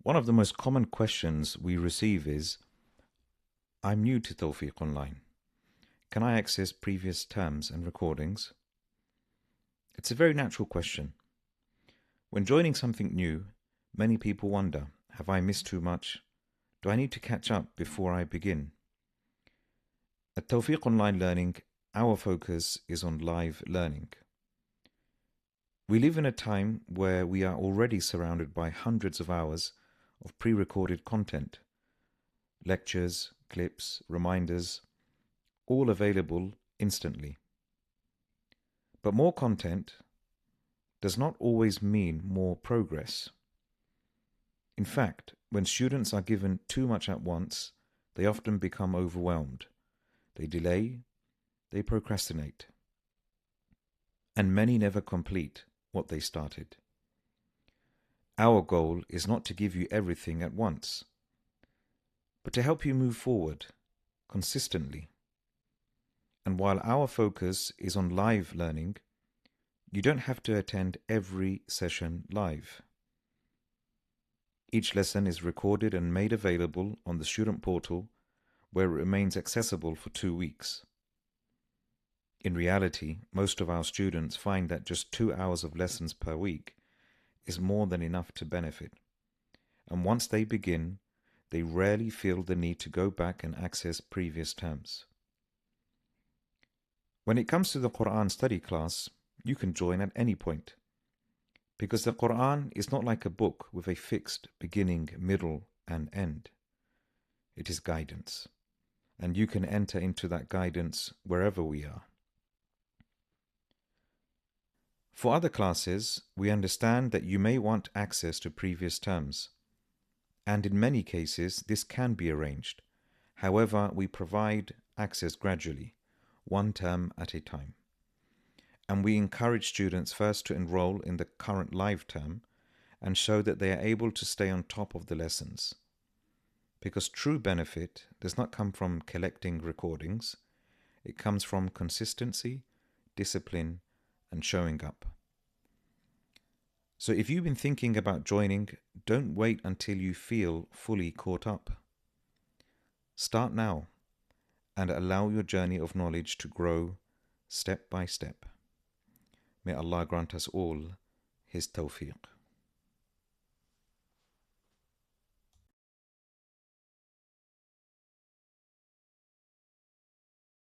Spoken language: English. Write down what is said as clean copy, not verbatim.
One of the most common questions we receive is, I'm new to Tawfiq Online. Can I access previous terms and recordings? It's a very natural question. When joining something new, many people wonder, have I missed too much? Do I need to catch up before I begin? At Tawfiq Online Learning, our focus is on live learning. We live in a time where we are already surrounded by hundreds of hours of pre-recorded content, lectures, clips, reminders, all available instantly. But more content does not always mean more progress. In fact, when students are given too much at once, they often become overwhelmed. They delay, they procrastinate, and many never complete what they started. Our goal is not to give you everything at once, but to help you move forward consistently. And while our focus is on live learning, you don't have to attend every session live. Each lesson is recorded and made available on the student portal, where it remains accessible for 2 weeks. In reality, most of our students find that just 2 hours of lessons per week is more than enough to benefit. And once they begin, they rarely feel the need to go back and access previous terms. When it comes to the Qur'an study class, you can join at any point, because the Qur'an is not like a book with a fixed beginning, middle, and end. It is guidance, and you can enter into that guidance wherever we are. For other classes, we understand that you may want access to previous terms, and in many cases this can be arranged. However, we provide access gradually, one term at a time. And we encourage students first to enroll in the current live term and show that they are able to stay on top of the lessons. Because true benefit does not come from collecting recordings, it comes from consistency, discipline, and showing up. So if you've been thinking about joining, don't wait until you feel fully caught up. Start now and allow your journey of knowledge to grow step by step. May Allah grant us all His tawfiq.